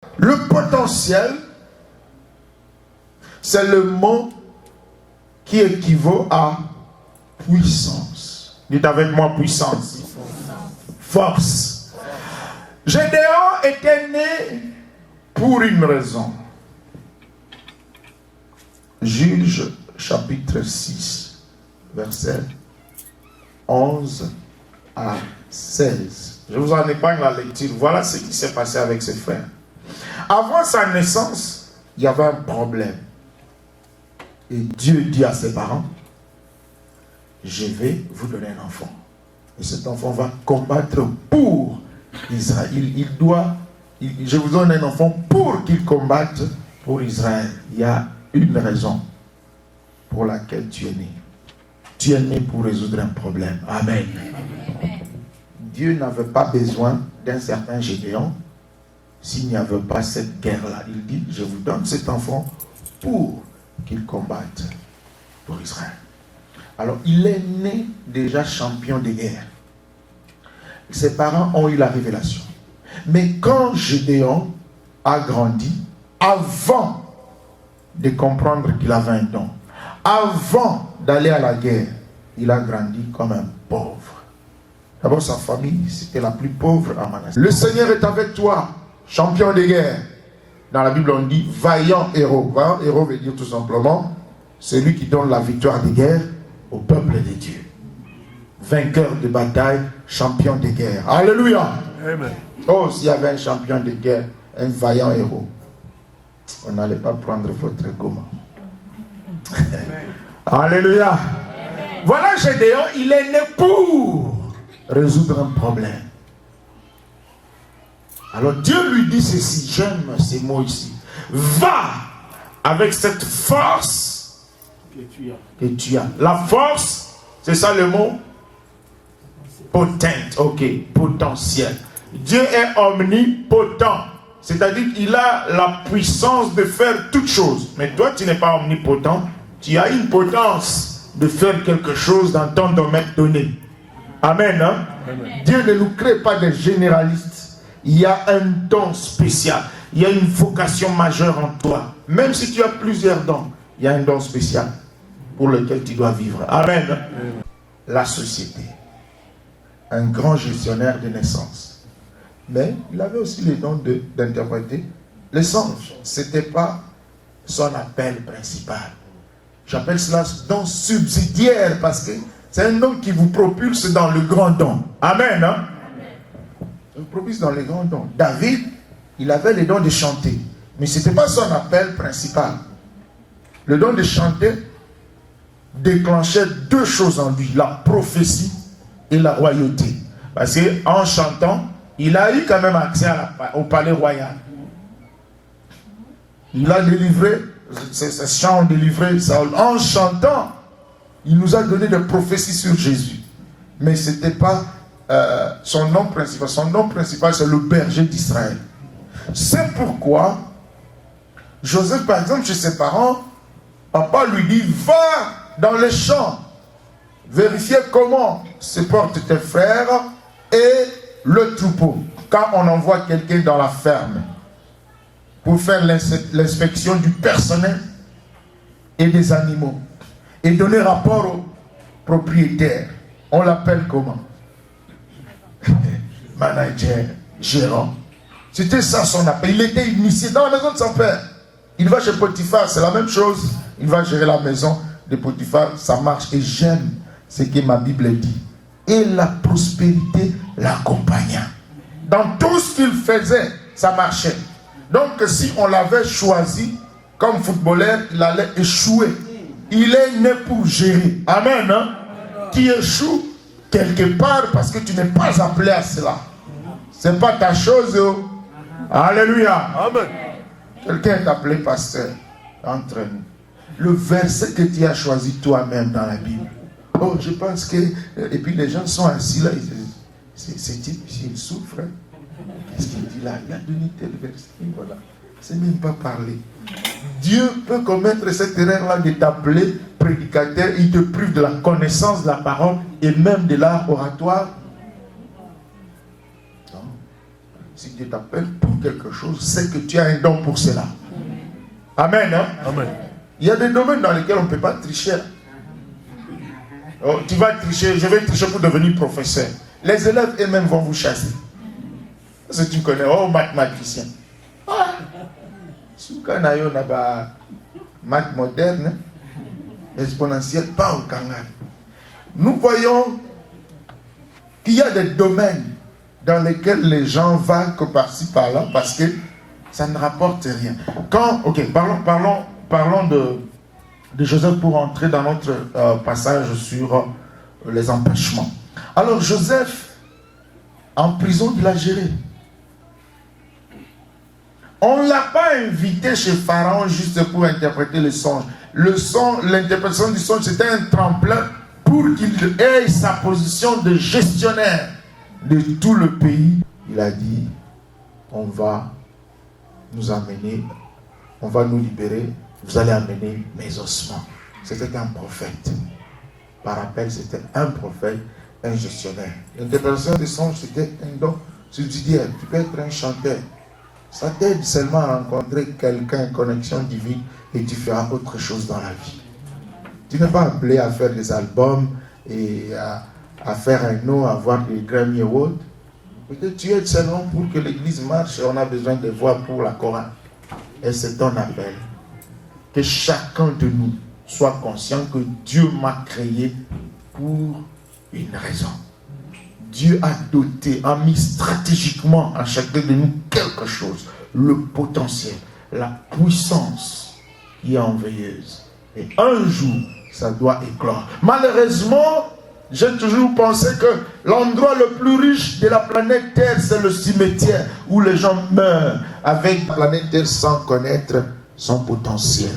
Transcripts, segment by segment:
Le potentiel, c'est le mot qui équivaut à puissance. Dites avec moi puissance. Force. Gédéon était né pour une raison. Juge chapitre 6, verset 11 à 16. Je vous en épargne la lecture. Voilà ce qui s'est passé avec ses frères. Avant sa naissance, il y avait un problème. Et Dieu dit à ses parents, je vais vous donner un enfant. Et cet enfant va combattre pour Israël. Je vous donne un enfant pour qu'il combatte pour Israël. Il y a une raison pour laquelle tu es né. Tu es né pour résoudre un problème. Amen. Dieu n'avait pas besoin d'un certain Gédéon s'il n'y avait pas cette guerre-là. Il dit, je vous donne cet enfant pour qu'il combatte pour Israël. Alors, il est né déjà champion de guerre. Ses parents ont eu la révélation. Mais quand Gédéon a grandi, avant de comprendre qu'il avait un don, avant d'aller à la guerre, il a grandi comme un pauvre. D'abord, sa famille, c'était la plus pauvre à Manassé. Le Seigneur est avec toi, champion de guerre. Dans la Bible, on dit vaillant héros. Vaillant héros veut dire tout simplement celui qui donne la victoire des guerres au peuple de Dieu. Vainqueur de bataille, champion de guerre. Alléluia. Amen. Oh, s'il y avait un champion de guerre, un vaillant héros, on n'allait pas prendre votre gomme. Alléluia. Amen. Voilà Gédéon, il est né pour résoudre un problème. Alors Dieu lui dit ceci, j'aime ces mots ici. Va avec cette force que tu as. La force, c'est ça le mot? Potente, ok, potentiel. Dieu est omnipotent. C'est-à-dire qu'il a la puissance de faire toutes choses. Mais toi, tu n'es pas omnipotent. Tu as une potence de faire quelque chose dans ton domaine donné. Amen, hein? Amen. Dieu ne nous crée pas des généralistes. Il y a un don spécial. Il y a une vocation majeure en toi. Même si tu as plusieurs dons, il y a un don spécial pour lequel tu dois vivre. Amen. Amen. La société. Un grand gestionnaire de naissance. Mais il avait aussi le don d'interpréter les songes. Ce n'était pas son appel principal. J'appelle cela don subsidiaire parce que c'est un don qui vous propulse dans le grand don. Amen. Hein? Il vous propulse dans le grand don. David, il avait le don de chanter. Mais ce n'était pas son appel principal. Le don de chanter déclenchait deux choses en lui. La prophétie et la royauté. Parce qu'en chantant, il a eu quand même accès au palais royal. Il a délivré, ses chants ont délivré Saül. En chantant, il nous a donné des prophéties sur Jésus. Mais ce n'était pas son nom principal. Son nom principal, c'est le berger d'Israël. C'est pourquoi Joseph, par exemple, chez ses parents, papa lui dit, va dans les champs, vérifier comment se portent tes frères et le troupeau. Quand on envoie quelqu'un dans la ferme pour faire l'inspection du personnel et des animaux et donner rapport au propriétaire, on l'appelle comment? Manager, gérant. C'était ça son appel. Il était initié dans la maison de son père. Il va chez Potiphar, c'est la même chose. Il va gérer la maison de Potiphar, ça marche. Et j'aime ce que ma Bible dit. Et la prospérité l'accompagna. Dans tout ce qu'il faisait, ça marchait. Donc si on l'avait choisi comme footballeur, il allait échouer. Il est né pour gérer. Amen. Hein? Tu échoues quelque part parce que tu n'es pas appelé à cela. Ce n'est pas ta chose. Alléluia. Amen. Quelqu'un est appelé pasteur entre nous. Le verset que tu as choisi toi-même dans la Bible. Oh, je pense que... Et puis les gens sont assis là. C'est type, il souffre. Hein? Qu'est-ce qu'il dit là? Il a donné tel verset. Voilà. C'est même pas parler. Dieu peut commettre cette erreur-là de t'appeler prédicateur. Il te prive de la connaissance de la parole et même de l'art oratoire. Si Dieu t'appelle pour quelque chose, c'est que tu as un don pour cela. Amen. Hein? Amen. Il y a des domaines dans lesquels on ne peut pas tricher. Oh, tu vas tricher, je vais tricher pour devenir professeur. Les élèves eux-mêmes vont vous chasser. Parce que tu connais, oh, mathématicien. Ah, si on a maths moderne, exponentielle, pas au Kangal. Nous voyons qu'il y a des domaines dans lesquels les gens vont que par-ci par-là parce que ça ne rapporte rien. Parlons de Joseph pour entrer dans notre passage sur les empêchements. Alors Joseph, en prison, il a géré. On ne l'a pas invité chez Pharaon juste pour interpréter le songe. L'interprétation du songe, c'était un tremplin pour qu'il ait sa position de gestionnaire de tout le pays. Il a dit, on va nous amener, on va nous libérer, vous allez amener mes ossements. C'était un prophète. Par rappel, c'était un prophète, un gestionnaire. L'interprétation des songes, c'était un don subsidiaire. Tu peux être un chanteur. Ça t'aide seulement à rencontrer quelqu'un, une connexion divine, et tu feras autre chose dans la vie. Tu n'es pas appelé à faire des albums et à faire un nom, à avoir des Grammy Awards. Peut-être tu es seulement pour que l'église marche et on a besoin de voix pour la chorale. Et c'est ton appel. Que chacun de nous soit conscient que Dieu m'a créé pour une raison. Dieu a doté, a mis stratégiquement à chacun de nous quelque chose, le potentiel, la puissance qui est enveilleuse. Et un jour, ça doit éclore. Malheureusement, j'ai toujours pensé que l'endroit le plus riche de la planète Terre, c'est le cimetière où les gens meurent avec la planète Terre sans connaître son potentiel.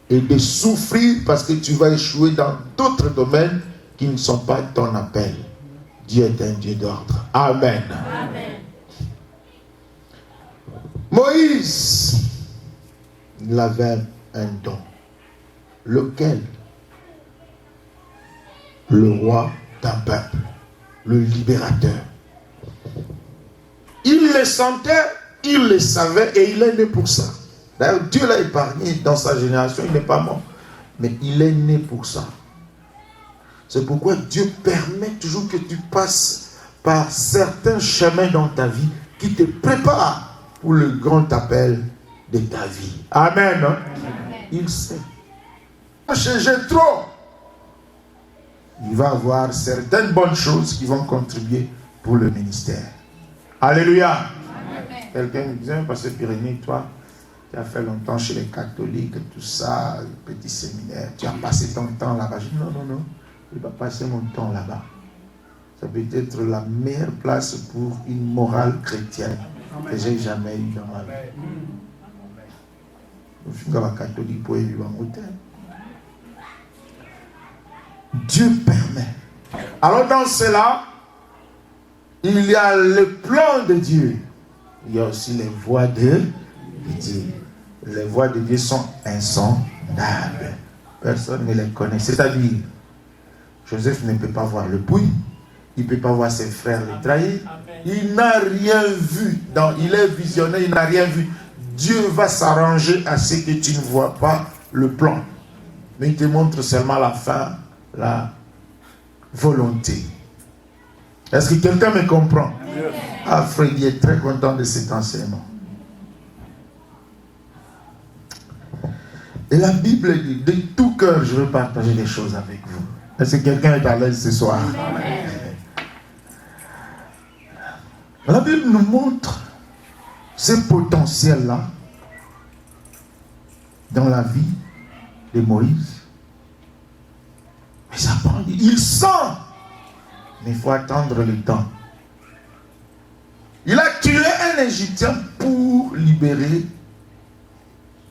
Et de souffrir parce que tu vas échouer dans d'autres domaines qui ne sont pas ton appel. Dieu est un Dieu d'ordre. Amen. Amen. Moïse, il avait un don. Lequel? Le roi d'un peuple, le libérateur. Il le sentait, il le savait et il est né pour ça. D'ailleurs, Dieu l'a épargné dans sa génération, il n'est pas mort. Mais il est né pour ça. C'est pourquoi Dieu permet toujours que tu passes par certains chemins dans ta vie qui te préparent pour le grand appel de ta vie. Amen. Amen. Il sait. Chez Jéthro, il va avoir certaines bonnes choses qui vont contribuer pour le ministère. Alléluia. Amen. Quelqu'un me disait, Pasteur Pyrénées, toi, tu as fait longtemps chez les catholiques, tout ça, le petit séminaire, tu as passé ton temps là-bas. Je dis, non, je ne vais pas passer mon temps là-bas. Ça peut être la meilleure place pour une morale chrétienne que j'ai jamais eue dans ma vie. Je suis catholique pour vivre en hôtel. Dieu permet. Alors dans cela, il y a le plan de Dieu. Il y a aussi les voies de Dieu. Les voies de Dieu sont insondables. Personne ne les connaît. C'est-à-dire, Joseph ne peut pas voir le puits. Il ne peut pas voir ses frères le trahir. Il n'a rien vu. Il est visionnaire, il n'a rien vu. Dieu va s'arranger à ce que tu ne vois pas le plan. Mais il te montre seulement la fin, la volonté. Est-ce que quelqu'un me comprend? Ah, Freddy est très content de cet enseignement. Et la Bible dit, de tout cœur, je veux partager des choses avec vous. Est-ce que quelqu'un est à l'aise ce soir? Amen. La Bible nous montre ce potentiel-là dans la vie de Moïse. Mais ça prend, il sent, mais il faut attendre le temps. Il a tué un Égyptien pour libérer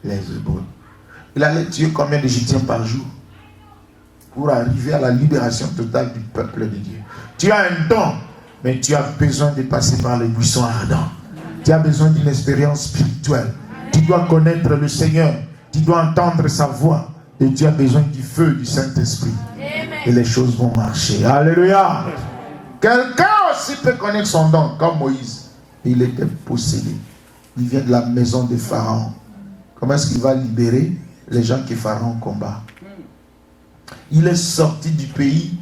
les Hébreux. Il allait tuer combien d'Égyptiens par jour pour arriver à la libération totale du peuple de Dieu. Tu as un don, mais tu as besoin de passer par les buissons ardents. Tu as besoin d'une expérience spirituelle. Tu dois connaître le Seigneur. Tu dois entendre sa voix. Et tu as besoin du feu du Saint-Esprit. Et les choses vont marcher. Alléluia. Quelqu'un aussi peut connaître son don, comme Moïse. Il était possédé. Il vient de la maison de Pharaon. Comment est-ce qu'il va libérer les gens que Pharaon combat? Il est sorti du pays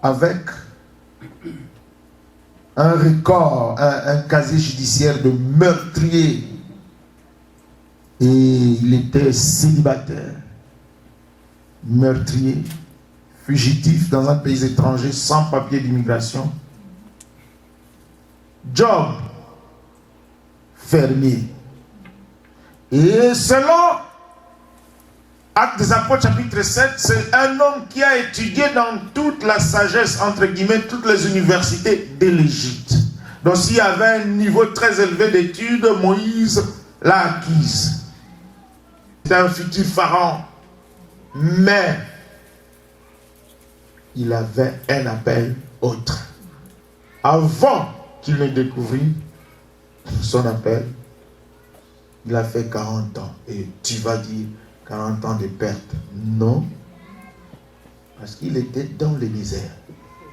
avec un record, un casier judiciaire de meurtrier. Et il était célibataire, meurtrier, fugitif dans un pays étranger, sans papier d'immigration. Job, fermier. Et selon Actes des Apôtres chapitre 7, c'est un homme qui a étudié dans toute la sagesse, entre guillemets, toutes les universités de l'Égypte. Donc s'il y avait un niveau très élevé d'études, Moïse l'a acquise. C'était un futur pharaon. Mais il avait un appel autre. Avant qu'il ne découvrit son appel, il a fait 40 ans. Et tu vas dire 40 ans de perte. Non. Parce qu'il était dans le désert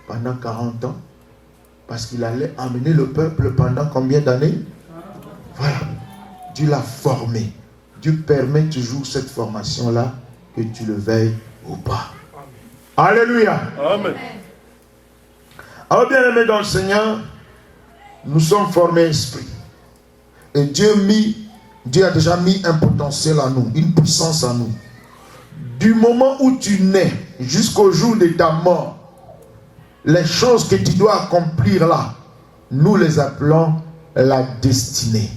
pendant 40 ans. Parce qu'il allait amener le peuple pendant combien d'années? Voilà. Dieu l'a formé. Dieu permet toujours cette formation-là, que tu le veuilles ou pas. Alléluia. Amen. Alors bien aimés dans le Seigneur, nous sommes formés esprit. Et Dieu a déjà mis un potentiel en nous, une puissance en nous. Du moment où tu nais jusqu'au jour de ta mort, les choses que tu dois accomplir là, nous les appelons la destinée.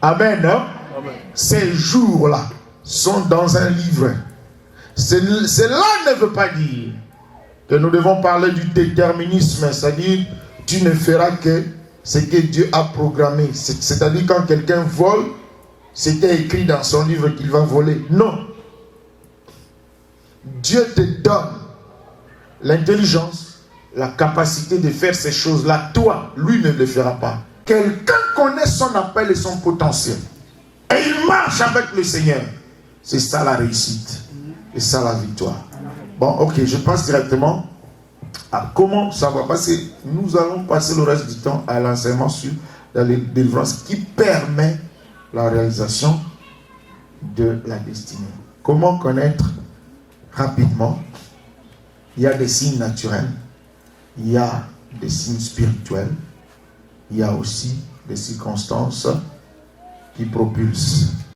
Amen. Hein? Amen. Ces jours-là sont dans un livre. Cela ne veut pas dire que nous devons parler du déterminisme, c'est-à-dire tu ne feras que ce que Dieu a programmé. C'est-à-dire quand quelqu'un vole, c'était écrit dans son livre qu'il va voler. Non. Dieu te donne l'intelligence, la capacité de faire ces choses-là. Toi, lui ne le fera pas. Quelqu'un connaît son appel et son potentiel. Et il marche avec le Seigneur. C'est ça la réussite. C'est ça la victoire. Bon, ok, je passe directement à comment ça va passer. Nous allons passer le reste du temps à l'enseignement sur la délivrance qui permet la réalisation de la destinée. Comment connaître rapidement? Il y a des signes naturels, il y a des signes spirituels, il y a aussi des circonstances qui propulsent.